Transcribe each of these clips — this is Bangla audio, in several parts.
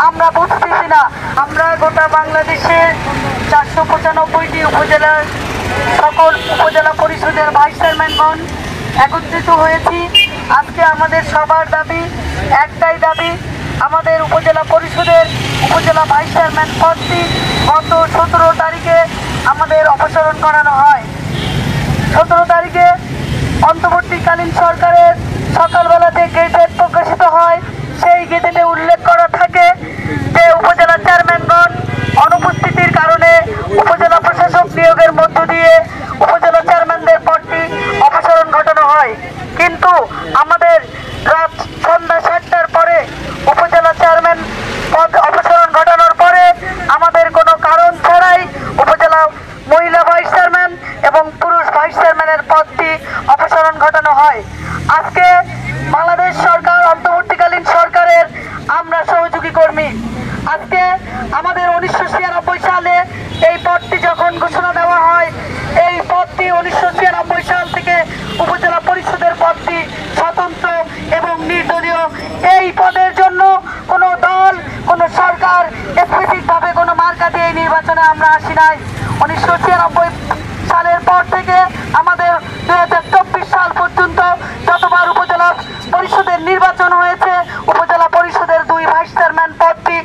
আমরা বুঝতেছি না। আমরা গোটা বাংলাদেশে 495টি উপজেলার সকল উপজেলা পরিষদের ভাইস চেয়ারম্যানগণ একত্রিত হয়েছি। আজকে আমাদের সবার দাবি, একটাই দাবি, আমাদের উপজেলা পরিষদের উপজেলা ভাইস চেয়ারম্যান পদটি গত 17 তারিখে আমাদের অপসারণ করানো হয়। 17 তারিখে অন্তর্বর্তীকালীন সরকারের সকালবেলা যে গেজেট প্রকাশিত হয়, সেই গেজেটে উল্লেখ করা থাকে যে উপজেলা চেয়ারম্যানগণ অনুপস্থিতির কারণে উপজেলা প্রশাসক নিয়োগের মধ্য দিয়ে উপজেলা চেয়ারম্যানদের পদটি অপসারণ ঘটানো হয়। কিন্তু আমাদের রাত সন্ধ্যা 7টার পরে উপজেলা চেয়ারম্যান পদ অপসারণ ঘটানোর পরে আমাদের কোনো কারণ ছাড়াই উপজেলা মহিলা ভাইস চেয়ারম্যান এবং পুরুষ ভাইস চেয়ারম্যানের পদটি অপসারণ ঘটানো হয়। আজকে বাংলাদেশ সরকার, অন্তর্বর্তীকালীন সরকারের আমরা সহযোগী কর্মী। আজকে আমাদের 1996 সালে এই পদটি যখন ঘোষণা দেওয়া হয়, এই পদটি 1996 সাল থেকে উপজেলা পরিষদের পদটি স্বতন্ত্র এবং নির্দলীয়। এই পদের জন্য কোনো দল, কোনো সরকার স্পেসিফিকভাবে কোনো মার্কা দিয়ে নির্বাচনে আমরা আসি নাই। 1996 সালের পর থেকে আমাদের 2024 সাল পর্যন্ত যতবার উপজেলা পরিষদের নির্বাচন হয়েছে, উপজেলা পরিষদের 2 ভাইস চেয়ারম্যান পদটি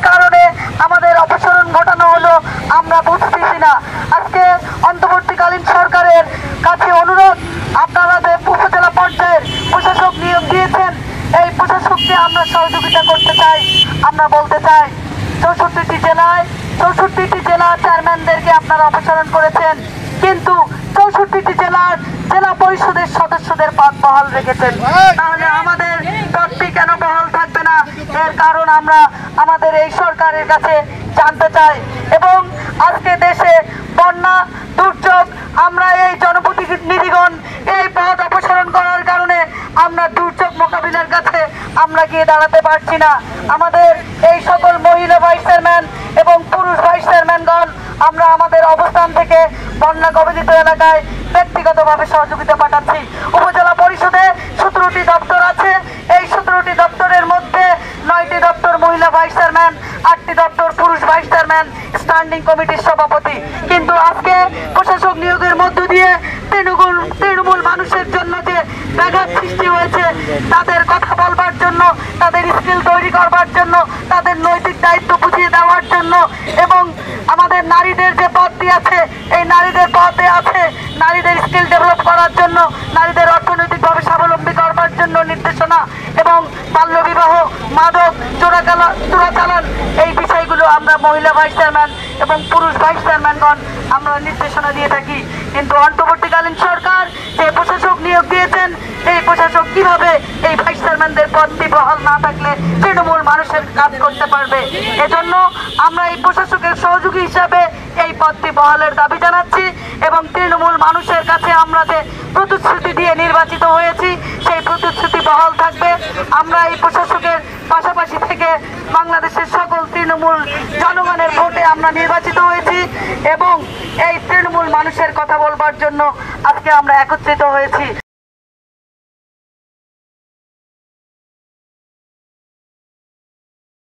কারণে আমাদের অপসারণ ঘটানো হলো, আমরা বুঝতেছি না। আজকে অন্তর্বর্তীকালীন সরকারের কাছে অনুরোধ, আপনারা যে উপজেলা পর্যায়ের প্রশাসক নিয়োগ দিয়েছেন, এই প্রশাসককে আমরা সহযোগিতা করতে চাই। আমরা বলতে চাই 64টি জেলায় 64টি জেলা চেয়ারম্যানদেরকে আপনারা অপসারণ করেছেন, কিন্তু 64টি জেলার জেলা পরিষদের সদস্যদের পদ বহাল রেখেছেন। তাহলে আমাদের পদটি কেন বহাল থাকবে না? এর কারণ আমরা আমাদের এই সরকারের কাছে জানতে চাই। এবং আজকে দেশে বন্যা, দুর্যোগ, আমরা এই জনপ্রতিনিধিগণ এই পদ অপসারণ করার কারণে আমরা দুর্যোগ মোকাবিলার কাছে আমরা গিয়ে দাঁড়াতে পারছি না। আমাদের এই সকল মহিলা ভাইস চেয়ারম্যান এবং পুরুষ ভাইস চেয়ারম্যানগণ আমরা আমাদের অবস্থান থেকে বন্যা কবলিত এলাকায় ব্যক্তিগতভাবে সহযোগিতা পাঠাচ্ছি। উপজেলা পরিষদে 17টি দপ্তর আছে। এই 17টি দপ্তরের মধ্যে 9টি দপ্তর মহিলা ভাইস চেয়ারম্যান, 8টি দপ্তর পুরুষ ভাইস চেয়ারম্যান, স্ট্যান্ডিং কমিটির সভাপতি। কিন্তু আজকে প্রশাসক নিয়োগের মধ্য দিয়ে তৃণমূল মানুষের জন্য যে ব্যাঘাত সৃষ্টি হয়েছে, তাদের কথা বলবার জন্য, তাদের স্কিল তৈরি করবার জন্য, তাদের নৈতিক দায়িত্ব বুঝিয়ে দেওয়ার জন্য, এবং আমাদের নারীদের যে পদটি আছে, এই নারীদের পদে আছে নারীদের স্কিল ডেভেলপ করার জন্য, নারীদের অর্থনৈতিকভাবে স্বাবলম্বী করবার জন্য নির্দেশনা, এবং বাল্যবিবাহ, মাদক, চোরাচালান, এই বিষয়গুলো আমরা মহিলা ভাইস চেয়ারম্যান এবং পুরুষ ভাইস চেয়ারম্যানগণ আমরা নির্দেশনা দিয়ে থাকি। কিন্তু অন্তর্বর্তীকালীন সরকার যে প্রশাসক নিয়োগ দিয়েছেন, এই প্রশাসক কিভাবে এই ভাইস চেয়ারম্যানদের পদটি বহাল না থাকলে তৃণমূল মানুষের কাজ করতে পারবে? এজন্য আমরা এই প্রশাসকের সহযোগী হিসাবে এই পদটি বহালের দাবি জানাচ্ছি এবং তৃণমূল মানুষের কাছে আমরা যে প্রতিশ্রুতি দিয়ে নির্বাচিত হয়েছি, সেই প্রতিশ্রুতি বহাল থাকবে। আমরা এই প্রশাসকের পাশাপাশি থেকে বাংলাদেশের সকল তৃণমূল জনগণের ভোটে আমরা নির্বাচিত হয়েছি এবং এই তৃণমূল মানুষের কথা বলবার জন্য আজকে আমরা একত্রিত হয়েছি।